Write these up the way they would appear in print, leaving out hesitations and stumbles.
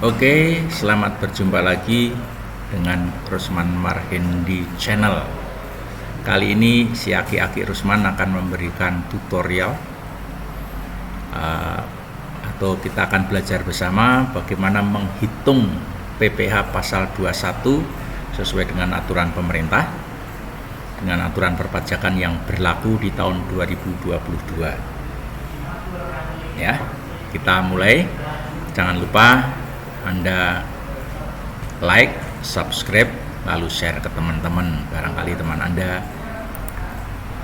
Oke, selamat berjumpa lagi dengan Rusman Marhendi Channel. Kali ini si Aki Rusman akan memberikan tutorial atau kita akan belajar bersama bagaimana menghitung PPh pasal 21 sesuai dengan aturan pemerintah, dengan aturan perpajakan yang berlaku di tahun 2022. Ya, kita mulai. Jangan lupa Anda like, subscribe, lalu share ke teman-teman. Barangkali teman Anda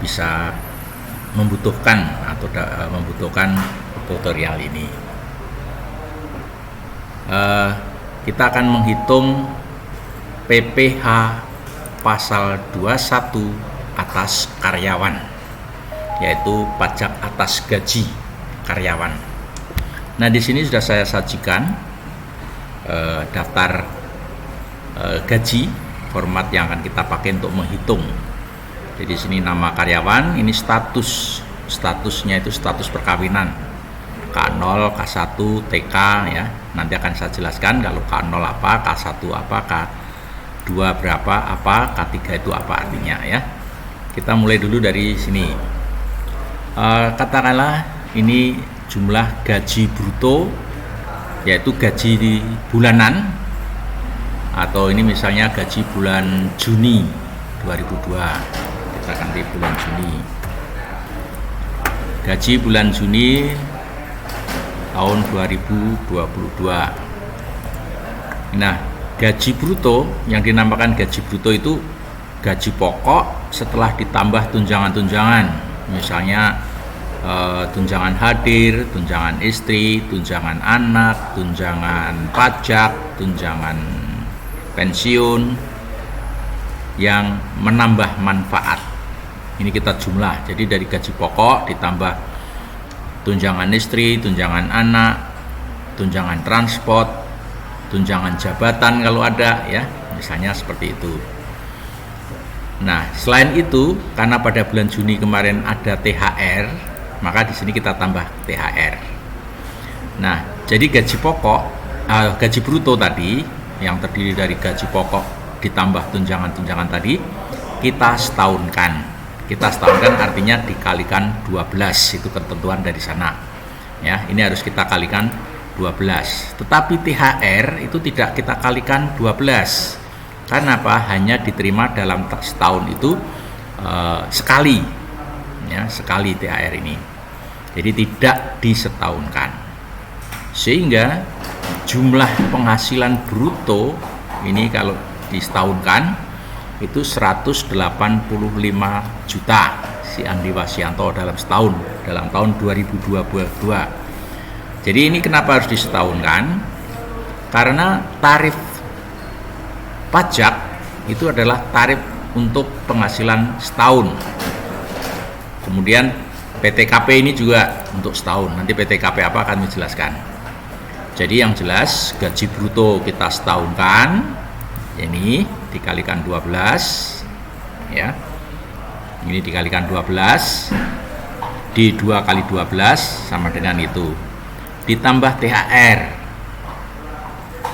bisa membutuhkan tutorial ini. Kita akan menghitung PPh pasal 21 atas karyawan, yaitu pajak atas gaji karyawan. Nah, di sini sudah saya sajikan daftar gaji, format yang akan kita pakai untuk menghitung. Jadi di sini nama karyawan, ini statusnya itu status perkawinan, K0, K1, TK ya. Nanti akan saya jelaskan kalau K0 apa, K1 apa, K2 berapa, apa, K3 itu apa artinya ya. Kita mulai dulu dari sini. Katakanlah ini jumlah gaji bruto, yaitu gaji bulanan, atau ini misalnya gaji bulan Juni 2002. Kita ganti bulan Juni. Gaji bulan Juni tahun 2022. Nah, gaji bruto yang dinamakan gaji bruto itu gaji pokok setelah ditambah tunjangan-tunjangan, misalnya tunjangan hadir, tunjangan istri, tunjangan anak, tunjangan pajak, tunjangan pensiun yang menambah manfaat. Ini kita jumlah. Jadi dari gaji pokok ditambah tunjangan istri, tunjangan anak, tunjangan transport, tunjangan jabatan kalau ada ya, misalnya seperti itu. Nah, selain itu karena pada bulan Juni kemarin ada THR, maka di sini kita tambah THR. Nah, jadi gaji pokok, gaji bruto tadi yang terdiri dari gaji pokok ditambah tunjangan-tunjangan tadi kita setahunkan. Kita setahunkan artinya dikalikan 12, itu ketentuan dari sana. Ya, ini harus kita kalikan 12. Tetapi THR itu tidak kita kalikan 12. Karena apa? Hanya diterima dalam setahun itu sekali. Ya, sekali THR ini. Jadi tidak disetahunkan. Sehingga jumlah penghasilan bruto ini kalau disetahunkan itu 185 juta si Andi Wasyanto dalam setahun, dalam tahun 2022. Jadi ini kenapa harus disetahunkan? Karena tarif pajak itu adalah tarif untuk penghasilan setahun. Kemudian PTKP ini juga untuk setahun. Nanti PTKP apa akan dijelaskan. Jadi yang jelas gaji bruto kita setahunkan, ini dikalikan 12 ya. Ini dikalikan 12 di 2 kali 12 sama dengan itu. Ditambah THR.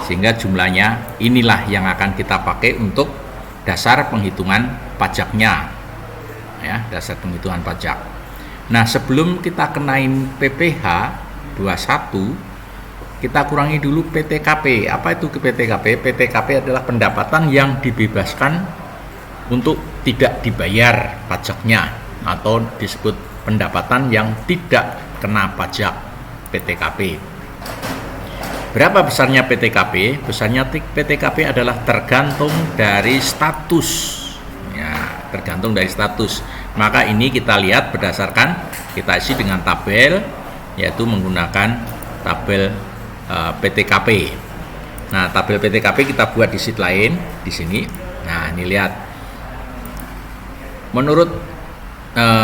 Sehingga jumlahnya inilah yang akan kita pakai untuk dasar penghitungan pajaknya. Ya, dasar penghitungan pajak. Nah, sebelum kita kenain PPh 21, kita kurangi dulu PTKP. Apa itu PTKP? PTKP adalah pendapatan yang dibebaskan untuk tidak dibayar pajaknya, atau disebut pendapatan yang tidak kena pajak, PTKP. Berapa besarnya PTKP? Besarnya PTKP adalah tergantung dari status. Ya, tergantung dari status. Maka ini kita lihat berdasarkan, kita isi dengan tabel, yaitu menggunakan tabel PTKP. Nah, tabel PTKP kita buat di sheet lain di sini. Nah, ini lihat. Menurut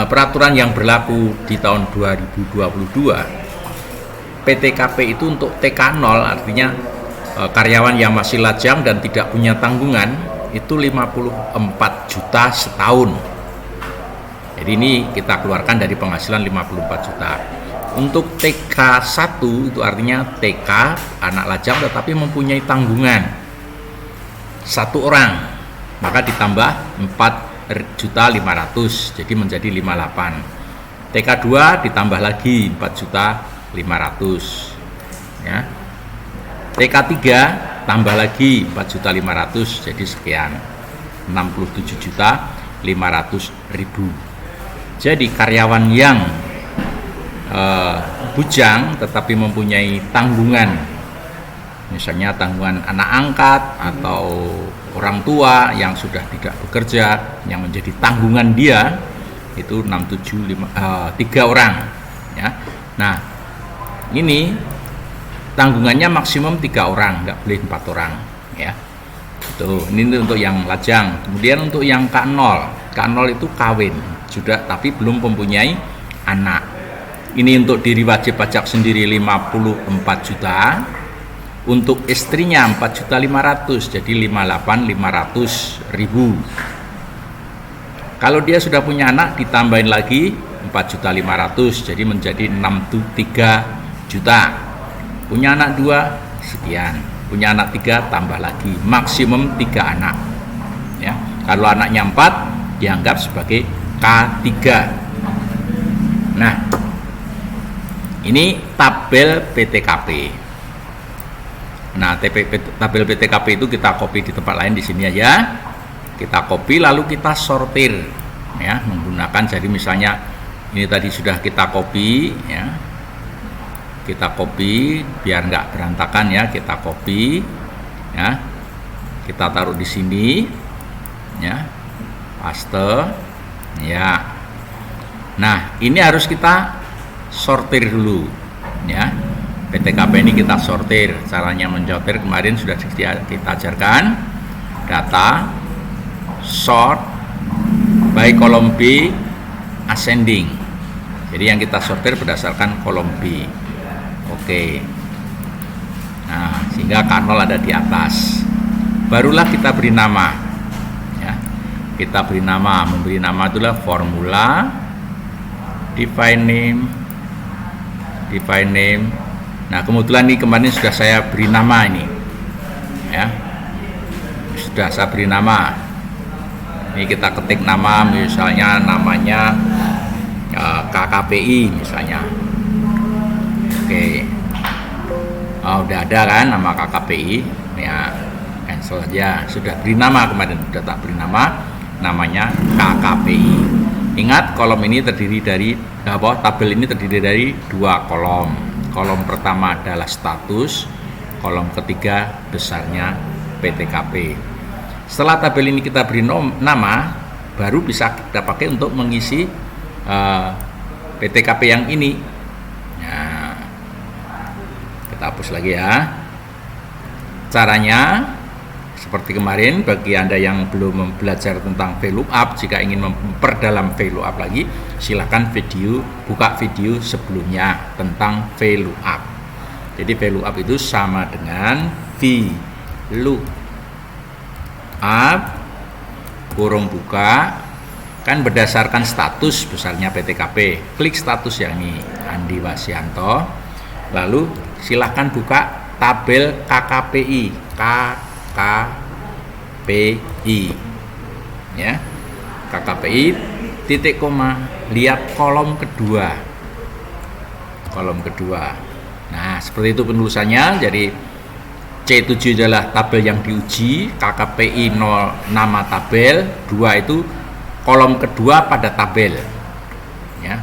peraturan yang berlaku di tahun 2022, PTKP itu untuk TK0, artinya karyawan yang masih lajang dan tidak punya tanggungan, itu 54 juta setahun. Jadi ini kita keluarkan dari penghasilan 54 juta. Untuk TK1 itu artinya TK anak lajang tetapi mempunyai tanggungan 1 orang, maka ditambah 4.500.000 jadi menjadi 58. TK2 ditambah lagi 4.500.000 ya. TK3 tambah lagi 4.500.000 jadi sekian 67.500.000. Jadi karyawan yang bujang tetapi mempunyai tanggungan, misalnya tanggungan anak angkat atau orang tua yang sudah tidak bekerja yang menjadi tanggungan dia itu 3 orang ya. Nah ini tanggungannya maksimum 3 orang, nggak boleh 4 orang ya. Tuh, ini untuk yang lajang. Kemudian untuk yang K0 itu kawin sudah tapi belum mempunyai anak. Ini untuk diri wajib pajak sendiri 54 juta, untuk istrinya 4.500.000 jadi 58.500.000. Kalau dia sudah punya anak ditambahin lagi 4.500.000 jadi menjadi 63 juta. Punya anak 2 sekian, punya anak 3 tambah lagi, maksimum 3 anak ya. Kalau anaknya 4 dianggap sebagai K3. Nah ini tabel PTKP. Nah, tabel PTKP itu kita copy di tempat lain, di sini aja. Kita copy lalu kita sortir ya menggunakan, jadi misalnya ini tadi sudah kita copy ya. Kita copy biar nggak berantakan ya, kita copy ya. Kita taruh di sini ya. Paste ya. Nah, ini harus kita sortir dulu ya. PTKP ini kita sortir. Caranya mensortir kemarin sudah kita ajarkan. Data sort by kolom B ascending. Jadi yang kita sortir berdasarkan kolom B. Oke. Nah, sehingga K0 ada di atas. Barulah kita beri nama ya. Kita beri nama, memberi nama itulah formula define name. Nah, kebetulan ini kemarin sudah saya beri nama ini ya, sudah saya beri nama. Ini kita ketik nama, misalnya namanya KKPI misalnya. Oke. Udah ada kan nama KKPI ya, cancel aja. Sudah beri nama kemarin, sudah tak beri nama, namanya KKPI. Ingat, kolom ini terdiri dari tabel ini terdiri dari 2 kolom. Kolom pertama adalah status, kolom ketiga besarnya PTKP. Setelah tabel ini kita beri nama, baru bisa kita pakai untuk mengisi PTKP yang ini. Nah, kita hapus lagi ya. Caranya seperti kemarin, bagi Anda yang belum belajar tentang VLOOKUP, jika ingin memperdalam VLOOKUP lagi, silakan buka video sebelumnya tentang VLOOKUP. Jadi VLOOKUP itu sama dengan VLOOKUP kurung buka, kan berdasarkan status besarnya PTKP. Klik status yang ini, Andi Wasyanto. Lalu silakan buka tabel KKPI. KKPI ya, KKPI titik koma, lihat kolom kedua. Nah, seperti itu penulisannya. Jadi C7 adalah tabel yang diuji, KKPI 0 nama tabel, 2 itu kolom kedua pada tabel ya.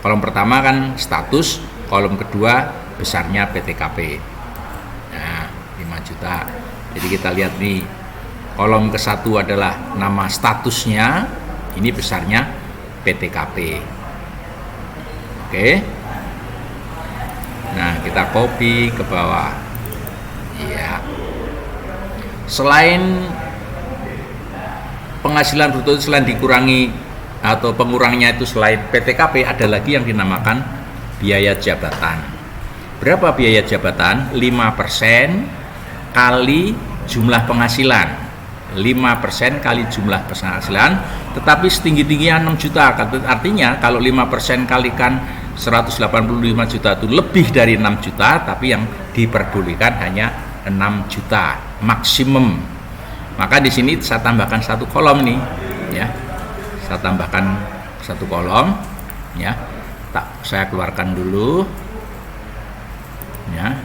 Kolom pertama kan status, kolom kedua besarnya PTKP. Nah, 5 juta. Jadi kita lihat nih, kolom ke-1 adalah nama statusnya, ini besarnya PTKP. Oke. Nah, kita copy ke bawah. Iya. Selain penghasilan bruto, selain dikurangi atau pengurangnya itu selain PTKP, ada lagi yang dinamakan biaya jabatan. Berapa biaya jabatan? 5% kali jumlah penghasilan. 5% kali jumlah penghasilan, tetapi setinggi-tingginya 6 juta. Artinya kalau 5% kalikan 185 juta itu lebih dari 6 juta, tapi yang diperbolehkan hanya 6 juta maksimum. Maka di sini saya tambahkan satu kolom nih, ya. Saya tambahkan satu kolom, ya. Saya keluarkan dulu, ya.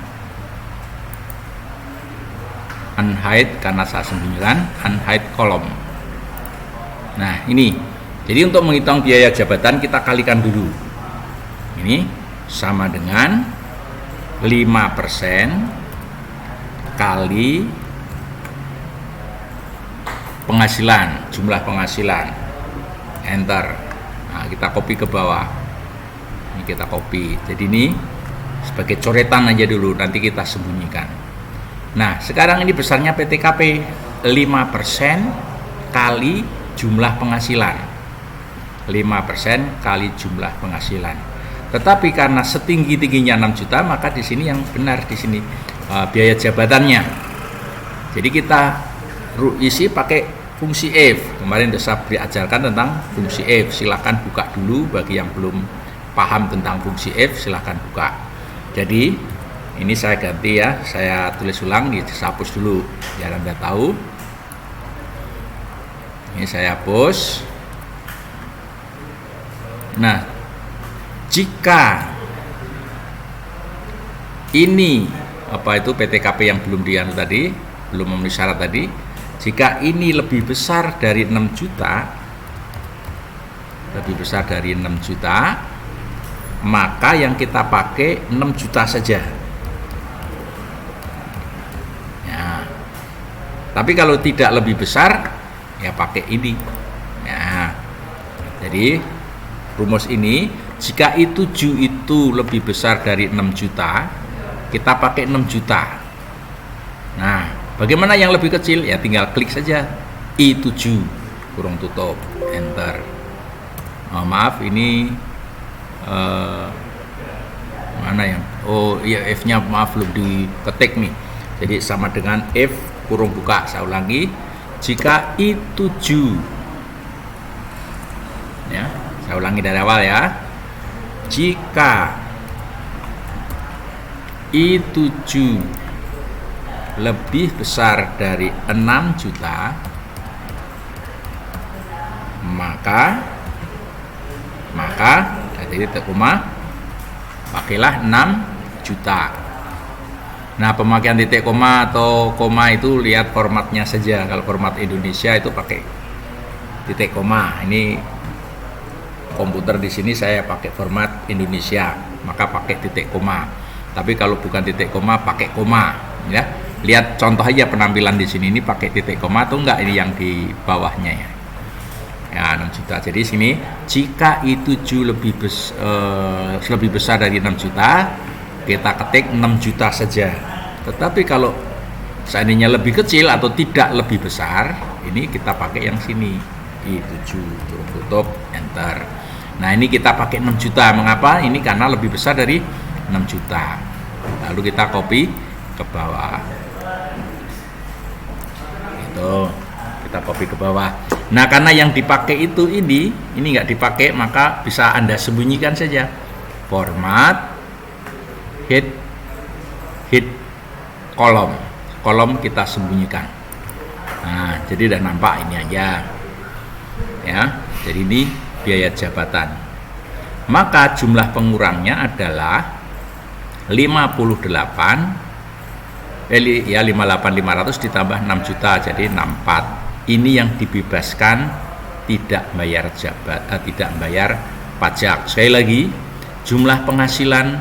Unhide karena saya sembunyikan, unhide kolom. Nah ini, jadi untuk menghitung biaya jabatan kita kalikan dulu. Ini sama dengan 5% kali penghasilan, jumlah penghasilan. Enter. Nah, kita copy ke bawah. Ini kita copy. Jadi ini sebagai coretan aja dulu, nanti kita sembunyikan. Nah, sekarang ini besarnya PTKP 5% kali jumlah penghasilan. 5% kali jumlah penghasilan. Tetapi karena setinggi-tingginya 6 juta, maka di sini yang benar di sini biaya jabatannya. Jadi kita isi pakai fungsi if. Kemarin saya diajarkan tentang fungsi if. Silakan buka dulu bagi yang belum paham tentang fungsi if, silakan buka. Jadi ini saya ganti ya, saya tulis ulang, saya hapus dulu biar Anda tahu. Ini saya hapus. Nah, jika ini PTKP yang belum dianu tadi, belum memenuhi syarat tadi, jika ini lebih besar dari 6 juta, maka yang kita pakai 6 juta saja. Tapi kalau tidak lebih besar, ya pakai ini. Ya, jadi rumus ini, jika I7 itu lebih besar dari 6 juta, kita pakai 6 juta. Nah, bagaimana yang lebih kecil? Ya tinggal klik saja I7 kurung tutup, enter. Maaf, ini mana ya? Oh iya, F-nya maaf belum diketik nih. Jadi sama dengan F kurung buka, saya ulangi, jika I7, ya, saya ulangi dari awal ya, jika I7 lebih besar dari 6 juta, maka jadi titik koma, pakailah 6 juta. Nah, pemakaian titik koma atau koma itu lihat formatnya saja. Kalau format Indonesia itu pakai titik koma. Ini komputer di sini saya pakai format Indonesia, maka pakai titik koma. Tapi kalau bukan titik koma, pakai koma. Ya, lihat contoh aja penampilan di sini, ini pakai titik koma atau enggak, ini yang di bawahnya ya. Ya, 6 juta. Jadi sini jika I7 lebih besar dari 6 juta, kita ketik 6 juta saja. Tetapi kalau seandainya lebih kecil atau tidak lebih besar, ini kita pakai yang sini, I7 tutup, enter. Nah, ini kita pakai 6 juta. Mengapa? Ini karena lebih besar dari 6 juta. Lalu kita copy ke bawah. Itu kita copy ke bawah. Nah, karena yang dipakai itu ini nggak dipakai, maka bisa Anda sembunyikan saja. Format hid kolom kita sembunyikan. Nah, jadi udah nampak ini aja ya. Jadi ini biaya jabatan, maka jumlah pengurangnya adalah 58.500 ditambah 6 juta, jadi 64. Ini yang dibebaskan, tidak bayar tidak bayar pajak. Sekali lagi, jumlah penghasilan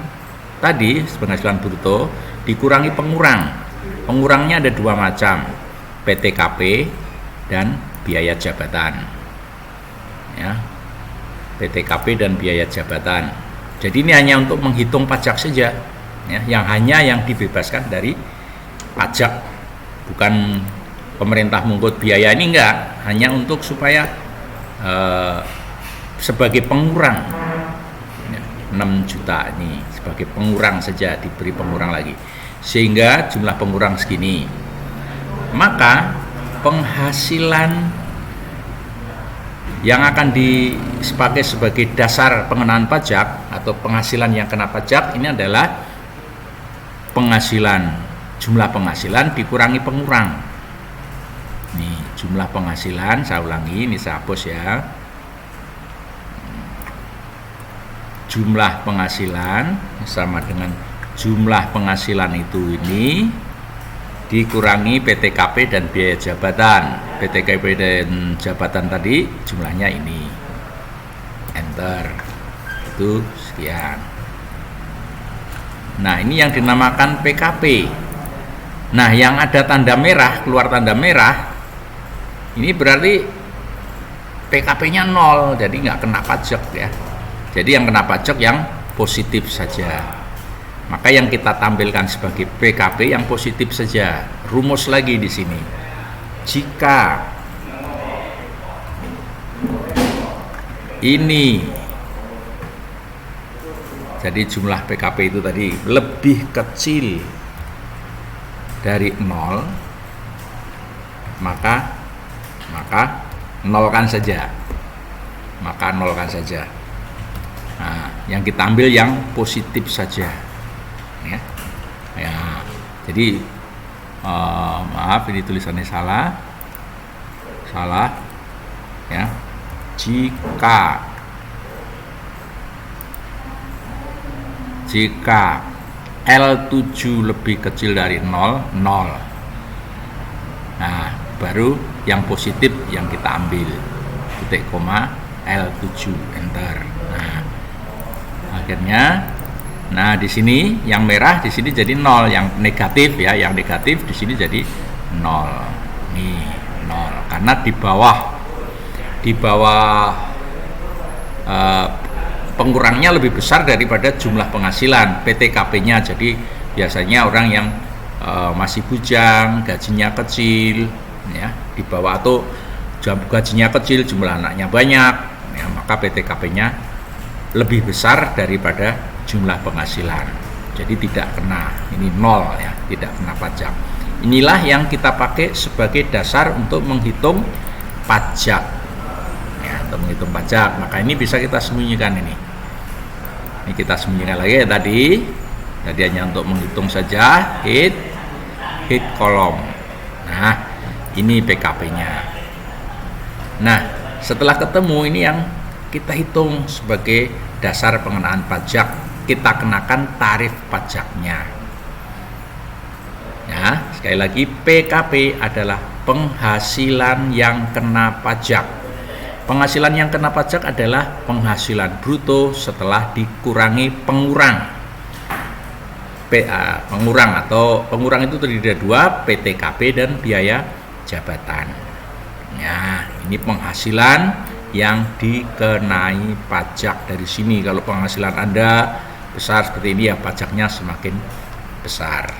tadi, penghasilan bruto dikurangi pengurang. Pengurangnya ada dua macam, PTKP dan biaya jabatan. Ya, PTKP dan biaya jabatan. Jadi ini hanya untuk menghitung pajak saja, ya, yang dibebaskan dari pajak, bukan pemerintah menggut biaya ini, enggak, hanya untuk supaya sebagai pengurang. 6 juta ini sebagai pengurang saja, diberi pengurang lagi sehingga jumlah pengurang segini. Maka penghasilan Yang akan dipakai sebagai dasar pengenaan pajak atau penghasilan yang kena pajak ini adalah penghasilan, jumlah penghasilan dikurangi pengurang. Nih, jumlah penghasilan, saya ulangi, ini saya hapus ya. Jumlah penghasilan sama dengan jumlah penghasilan itu ini dikurangi PTKP dan biaya jabatan. PTKP dan jabatan tadi jumlahnya ini. Enter. Itu sekian. Nah, ini yang dinamakan PKP. Nah, yang ada tanda merah, keluar tanda merah, ini berarti PKP-nya 0, jadi nggak kena pajak ya. Jadi yang kena pajak yang positif saja. Maka yang kita tampilkan sebagai PKP yang positif saja. Rumus lagi di sini. Jika ini, jadi jumlah PKP itu tadi lebih kecil dari 0, maka nolkan saja. Maka nolkan saja. Nah, yang kita ambil yang positif saja. Ya. Jadi maaf, ini tulisannya salah ya. Jika L7 lebih kecil dari 0, nah baru yang positif yang kita ambil, titik koma L7, enter. Nah, akhirnya, nah di sini yang merah di sini jadi 0, yang negatif ya, yang negatif di sini jadi 0. Nih, 0 karena di bawah pengurangnya lebih besar daripada jumlah penghasilan PTKP-nya. Jadi biasanya orang yang masih bujang, gajinya kecil ya, di bawah, atau gajinya kecil, jumlah anaknya banyak ya, maka PTKP-nya lebih besar daripada jumlah penghasilan, jadi tidak kena, ini 0 ya, tidak kena pajak. Inilah yang kita pakai sebagai dasar untuk menghitung pajak ya, untuk menghitung pajak. Maka ini bisa kita sembunyikan, ini kita sembunyikan lagi ya, tadi hanya untuk menghitung saja, hit kolom. Nah, ini PKP-nya. Nah, setelah ketemu, ini yang kita hitung sebagai dasar pengenaan pajak, kita kenakan tarif pajaknya. Ya, sekali lagi, PKP adalah penghasilan yang kena pajak. Penghasilan yang kena pajak adalah penghasilan bruto setelah dikurangi pengurang. Pengurang itu terdiri dari 2, PTKP dan biaya jabatan. Ya, ini penghasilan yang dikenai pajak dari sini. Kalau penghasilan Anda besar seperti ini ya, pajaknya semakin besar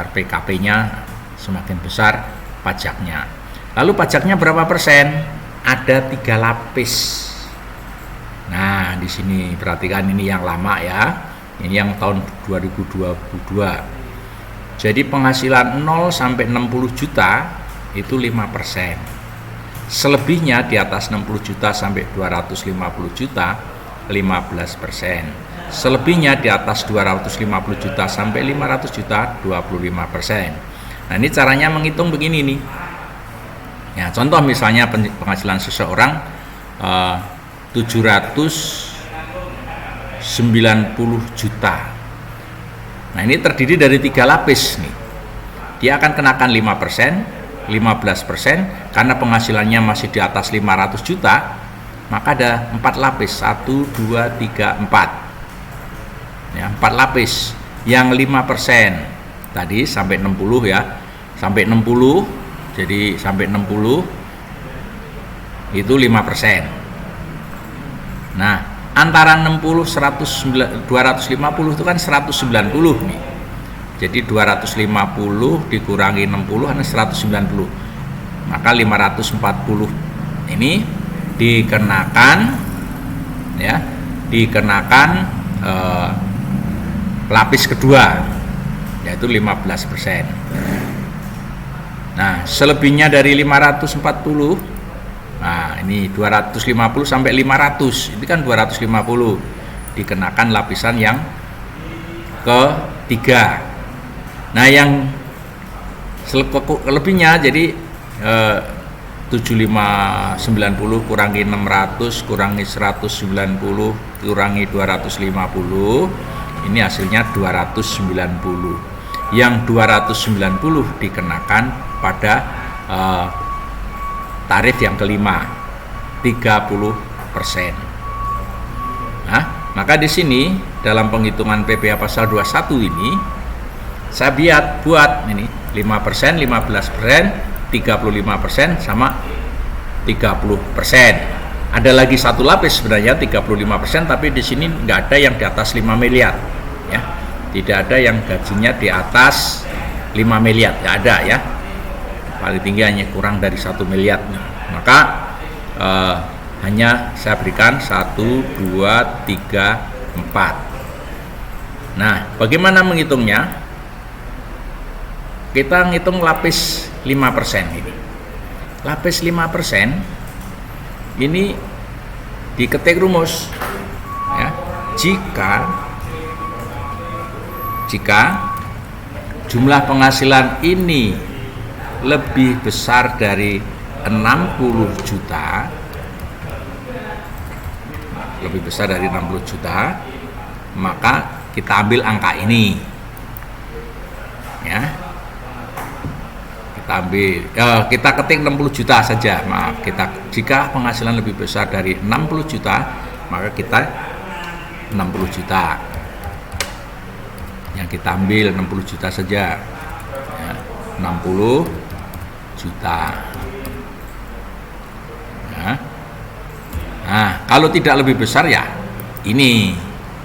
PKP-nya, semakin besar pajaknya. Lalu pajaknya berapa persen? Ada 3 lapis. Nah, di sini perhatikan, ini yang lama ya. Ini yang tahun 2022. Jadi penghasilan 0 sampai 60 juta itu 5%. Selebihnya di atas 60 juta sampai 250 juta 15%. Selebihnya di atas 250 juta sampai 500 juta 25%. Nah, ini caranya menghitung begini nih. Ya, contoh misalnya penghasilan seseorang 790 juta. Nah, ini terdiri dari 3 lapis nih. Dia akan kenakan 5%, 15%, karena penghasilannya masih di atas 500 juta, maka ada 4 lapis, 1, 2, 3, 4. Ya, 4 lapis. Yang 5% tadi sampai 60 ya, sampai 60, jadi sampai 60 itu 5%. Nah, antara 60 250 itu kan 190 nih. Jadi 250 dikurangi 60 hanya 190. Maka 540 ini dikenakan ya, lapis kedua, yaitu 15%. Nah, selebihnya dari 540 Nah, ini 250 sampai 500. Ini kan 250 dikenakan lapisan yang ketiga. Nah, yang lebihnya jadi 7590 kurangi 600 kurangi 190 kurangi 250, ini hasilnya 290. Yang 290 dikenakan pada tarif yang kelima, 30%. Nah, maka di sini dalam penghitungan PPh pasal 21 ini saya buat ini 5%, 15%, 35% sama 30%. Ada lagi satu lapis sebenarnya 35%, tapi di sini nggak ada yang di atas 5 miliar ya. Tidak ada yang gajinya di atas 5 miliar, nggak ada ya. Paling tinggi hanya kurang dari 1 miliar. Maka hanya saya berikan 1, 2, 3, 4. Nah, bagaimana menghitungnya? Kita ngitung lapis 5% ini. Lapis 5% ini diketik rumus ya. Jika jumlah penghasilan ini lebih besar dari 60 juta, maka kita ambil angka ini ya. Kita ketik 60 juta saja. Maaf, jika penghasilan lebih besar dari 60 juta, maka kita 60 juta. Yang kita ambil 60 juta saja. Ya, 60 juta. Ya. Nah, kalau tidak lebih besar ya ini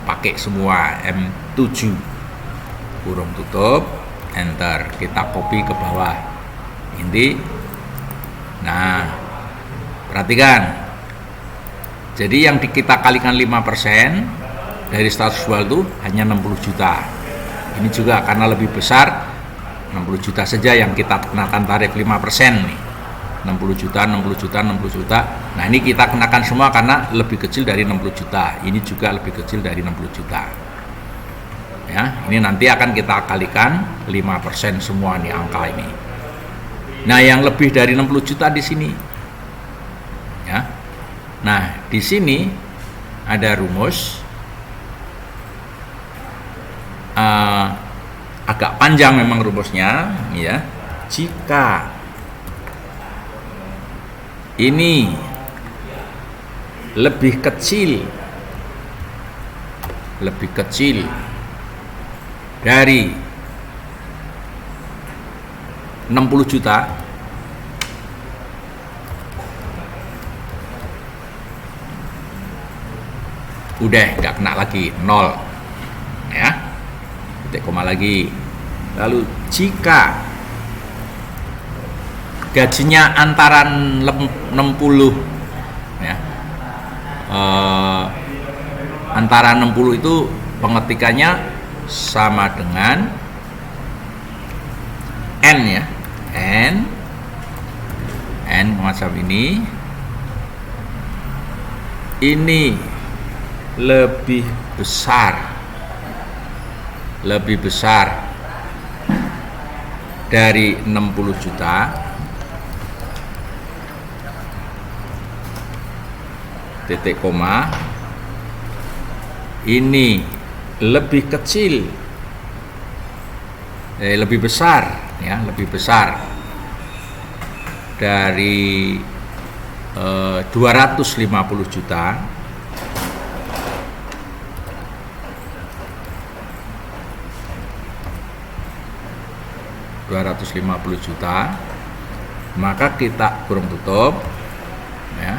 pakai semua M7 kurung tutup, enter, kita copy ke bawah. Nah, perhatikan. Jadi yang kita kalikan 5% dari status jual itu hanya 60 juta. Ini juga karena lebih besar 60 juta saja yang kita kenakan tarif 5% nih. 60 juta, 60 juta, 60 juta. Nah, ini kita kenakan semua karena lebih kecil dari 60 juta. Ini juga lebih kecil dari 60 juta. Ya, ini nanti akan kita kalikan 5% semua nih angka ini. Nah, yang lebih dari 60 juta di sini. Ya. Nah, di sini ada rumus agak panjang memang rumusnya ya. Jika ini lebih kecil dari 60 juta, udah nggak kena lagi, 0 ya, titik koma lagi. Lalu jika gajinya antara 60 ya, antara 60 itu pengetikannya sama dengan N ya, N macam ini lebih besar dari 60 juta, titik koma, ini lebih kecil, lebih besar ya, lebih besar dari 250 juta, maka kita kurung tutup ya.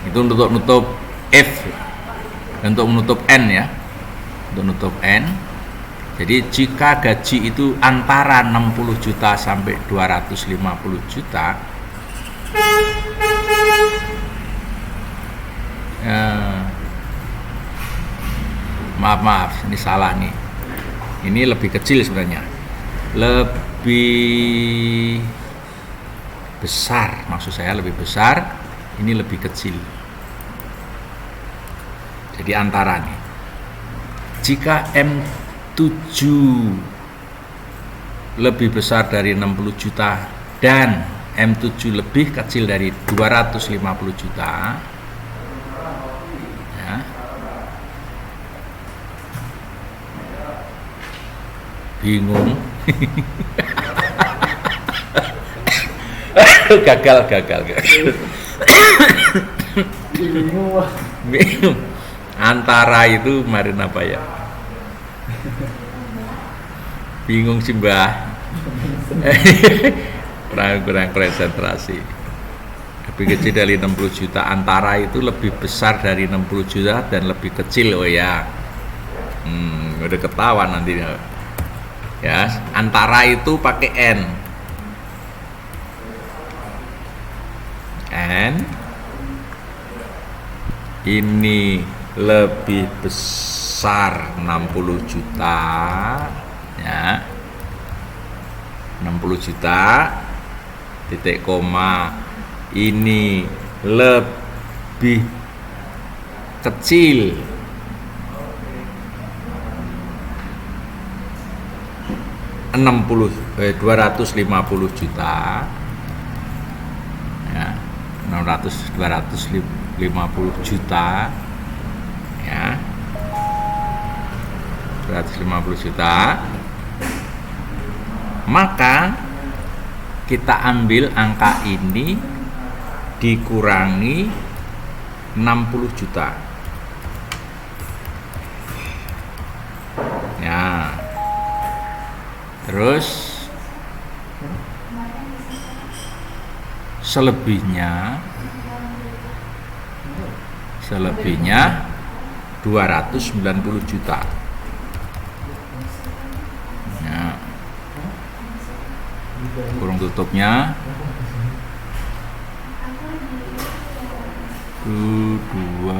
Itu untuk nutup F, untuk menutup N ya, untuk nutup N. Jadi jika gaji itu antara 60 juta sampai 250 juta, maaf, ini salah nih. Ini lebih kecil sebenarnya, lebih besar, maksud saya lebih besar ini lebih kecil. Jadi antara nih. Jika M7 lebih besar dari 60 juta dan M7 lebih kecil dari 250 juta, ya, bingung. gagal. Bingung. Antara itu kemarin apa ya? Bingung sih Mbah. kurang konsentrasi. Lebih kecil dari 60 juta. Antara itu lebih besar dari 60 juta dan lebih kecil. Oh ya, udah ketawa nanti ya. Antara itu pakai N ini lebih besar 60 juta ya, 60 juta titik koma ini lebih kecil 250 juta ya, 250 juta ya, 250 juta, maka kita ambil angka ini dikurangi 60 juta ya, terus selebihnya 290 juta ya, kurung tutupnya 1, 2,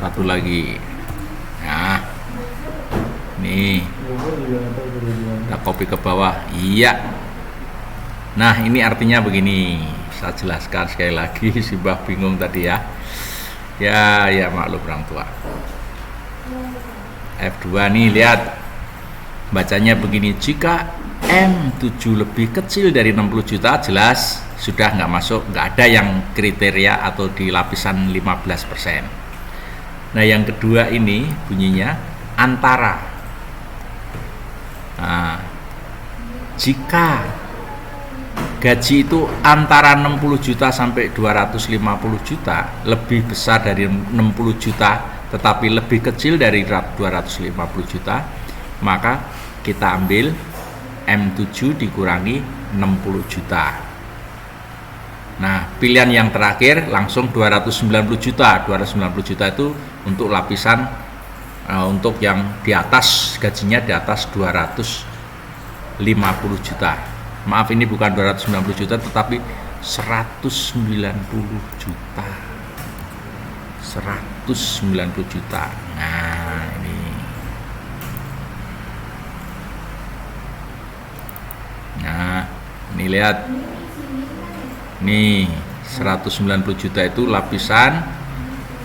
1 lagi. Nah, nih kita copy ke bawah. Iya. Nah, ini artinya begini. Saya jelaskan sekali lagi, si Mbah bingung tadi ya. Ya maklum orang tua. F2 nih, lihat. Bacanya begini, jika M7 lebih kecil dari 60 juta, jelas sudah nggak masuk, nggak ada yang kriteria atau di lapisan 15%. Nah, yang kedua ini bunyinya antara. Nah, jika gaji itu antara 60 juta sampai 250 juta, lebih besar dari 60 juta tetapi lebih kecil dari 250 juta, maka kita ambil M7 dikurangi 60 juta. Nah, pilihan yang terakhir langsung 290 juta. 290 juta itu untuk lapisan untuk yang di atas, gajinya di atas 250 juta. Maaf, ini bukan 290 juta tetapi 190 juta. 190 juta. Nah, ini. Nah, ini lihat. Nih, 190 juta itu lapisan.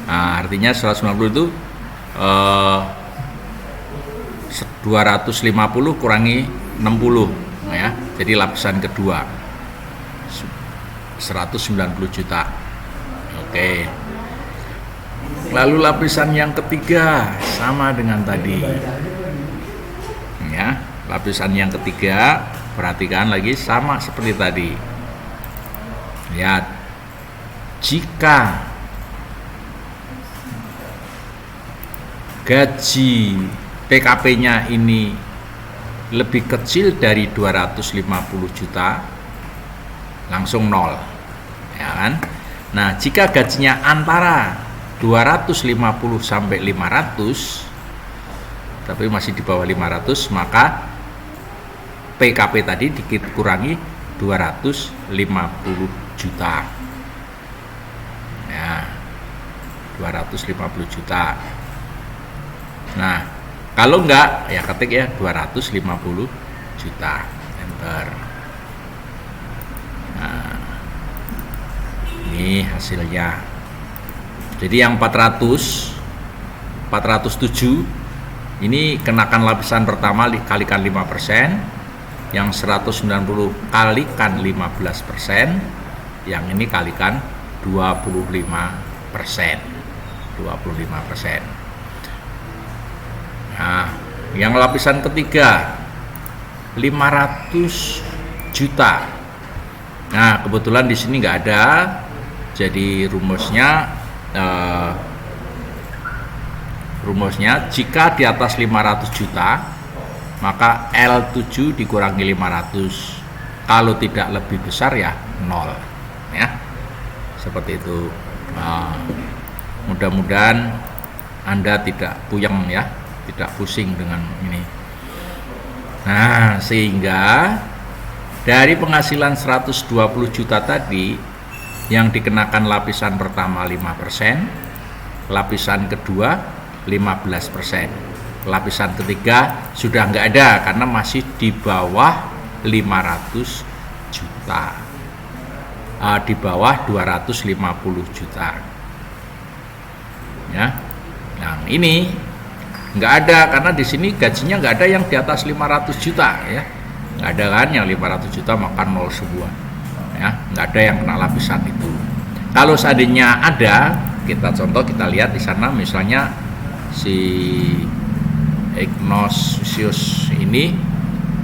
Nah, artinya 190 itu 250 kurangi 60 ya. Jadi lapisan kedua 190 juta. Oke. Lalu lapisan yang ketiga sama dengan tadi. Ya, lapisan yang ketiga perhatikan lagi sama seperti tadi. Lihat, jika gaji PKP-nya ini lebih kecil dari 250 juta, langsung 0, ya kan? Nah, jika gajinya antara 250 sampai 500, tapi masih di bawah 500, maka PKP tadi dikurangi 250 juta. Ya, 250 juta. Nah, kalau enggak, ya ketik ya 250 juta. Enter. Nah, Ini hasilnya. Jadi yang 407 ini kenakan lapisan pertama kalikan 5%, yang 190 kalikan 15%, yang ini kalikan 25%. Nah, yang lapisan ketiga 500 juta. Nah, kebetulan di sini nggak ada, jadi rumusnya jika di atas 500 juta maka L7 dikurangi 500, kalau tidak lebih besar ya 0 ya, seperti itu. Nah, mudah-mudahan Anda tidak puyeng ya, tidak pusing dengan ini. Nah, sehingga dari penghasilan 120 juta tadi yang dikenakan lapisan pertama 5%, lapisan kedua 15%, lapisan ketiga sudah nggak ada karena masih di bawah 500 juta, di bawah 250 juta ya. Nah, ini nggak ada karena di sini gajinya nggak ada yang di atas 500 juta ya, nggak ada kan, yang 500 juta makan 0 sebuah ya, nggak ada yang kena lapisan itu. Kalau seandainya ada, kita lihat di sana misalnya si Ignatius ini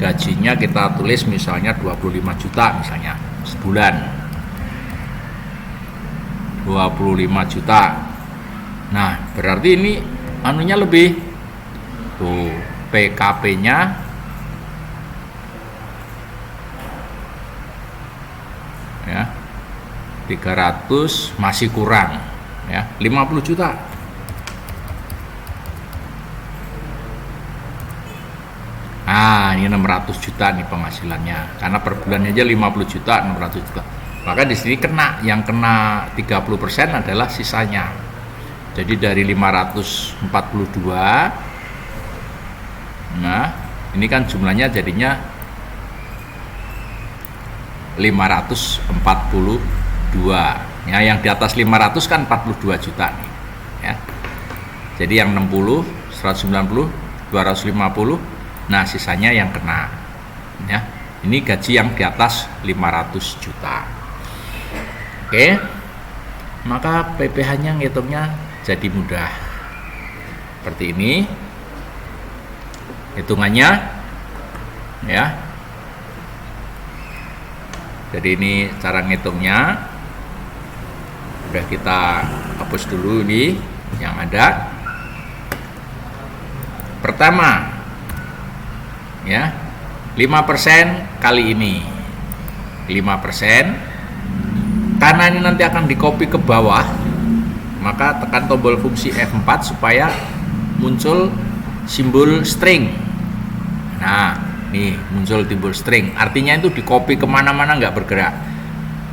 gajinya kita tulis misalnya 25 juta misalnya sebulan, 25 juta. Nah, berarti ini anunya lebih tuh, PKP-nya ya 300 masih kurang ya, 50 juta. Nah, ini 600 juta nih penghasilannya, karena per bulannya aja 50 juta, 600 juta. Maka di sini kena, yang kena 30% adalah sisanya. Jadi dari 542, nah ini kan jumlahnya jadinya 542 ya, yang di atas 500 kan 42 juta nih ya. Jadi yang 60, 190, 250, nah sisanya yang kena ya. Ini gaji yang di atas 500 juta. Oke, maka PPh-nya ngitungnya jadi mudah seperti ini hitungannya ya. Jadi ini cara ngitungnya. Udah kita hapus dulu nih yang ada. Pertama ya, 5% kali ini 5%, karena ini nanti akan di copy ke bawah, maka tekan tombol fungsi F4 supaya muncul simbol string. Nah, nih muncul simbol string, artinya itu di copy kemana-mana nggak bergerak.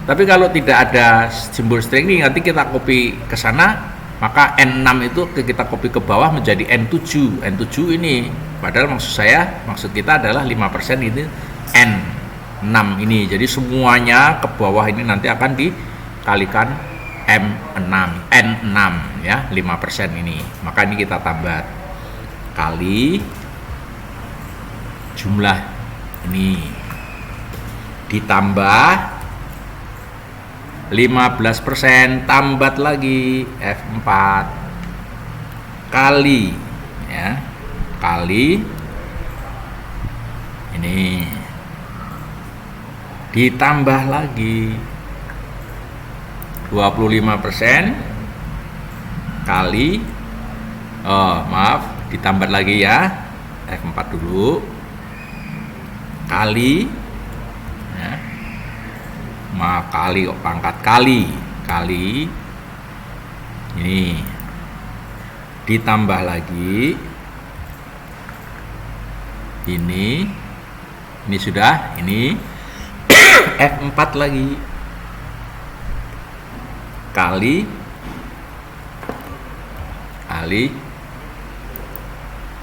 Tapi kalau tidak ada simbol string ini, nanti kita copy ke sana, maka N6 itu kita copy ke bawah menjadi N7. N7 ini, padahal maksud kita adalah 5% itu N6 ini. Jadi semuanya ke bawah ini nanti akan dikalikan N6 ya, 5% ini. Maka ini kita tambah kali jumlah ini ditambah 15%, tambat lagi F4 kali ya, kali ini ditambah lagi 25% kali ditambah lagi ya, F4 dulu kali ya, kali pangkat kali ini ditambah lagi ini sudah, ini F4 lagi kali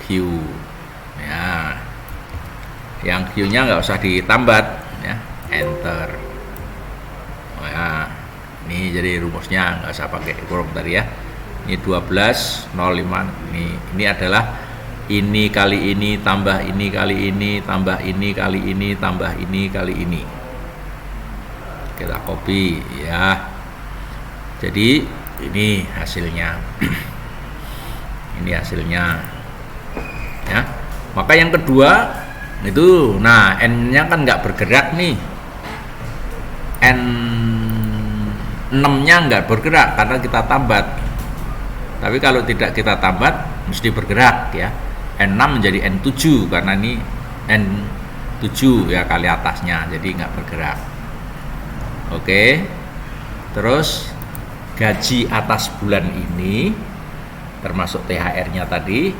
Q ya, yang Q nya nggak usah ditambat ya, enter ya, Ini jadi rumusnya nggak usah pakai kurung tadi ya. Ini 12 05 ini adalah ini kali ini tambah ini kali ini tambah ini kali ini tambah ini kali ini. Kita copy ya. Jadi ini hasilnya. Ini hasilnya ya. Maka yang kedua itu, nah n-nya kan nggak bergerak nih, n6-nya nggak bergerak karena kita tambat. Tapi kalau tidak kita tambat mesti bergerak ya. N6 menjadi N7 karena ini N7 ya kali atasnya, jadi nggak bergerak. Oke. Terus gaji atas bulan ini termasuk THR-nya tadi,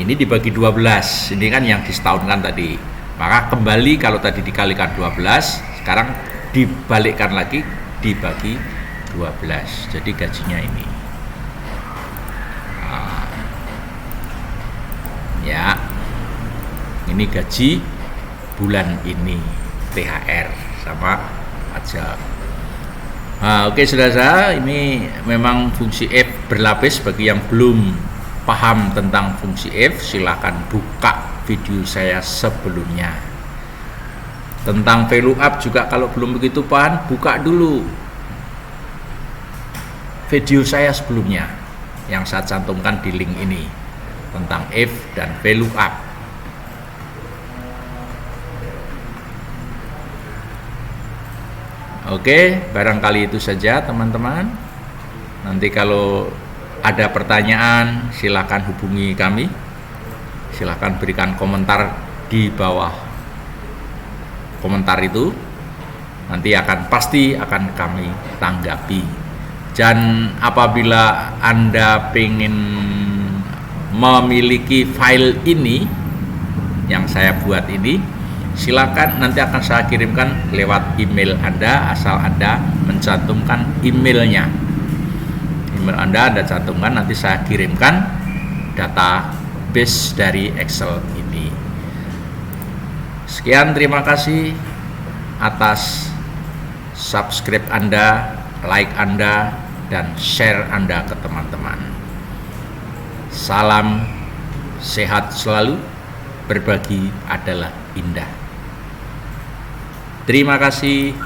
ini dibagi 12. Ini kan yang disetahunkan tadi. Maka kembali kalau tadi dikalikan 12, sekarang dibalikkan lagi dibagi 12. Jadi gajinya ini. Nah, ya. Ini gaji bulan ini THR sama pajak. Nah, oke saudara, ini memang fungsi if berlapis. Bagi yang belum paham tentang fungsi if, silahkan buka video saya sebelumnya. Tentang value up juga kalau belum begitu paham, buka dulu video saya sebelumnya yang saya cantumkan di link ini tentang if dan value up. Oke, barangkali itu saja teman-teman. Nanti kalau ada pertanyaan silakan hubungi kami. Silakan berikan komentar di bawah komentar itu. Nanti pasti akan kami tanggapi. Dan apabila Anda ingin memiliki file ini yang saya buat ini, silakan nanti akan saya kirimkan lewat email Anda, asal Anda mencantumkan emailnya. Email Anda cantumkan, nanti saya kirimkan database dari Excel ini. Sekian, terima kasih atas subscribe Anda, like Anda, dan share Anda ke teman-teman. Salam sehat selalu, berbagi adalah indah. Terima kasih.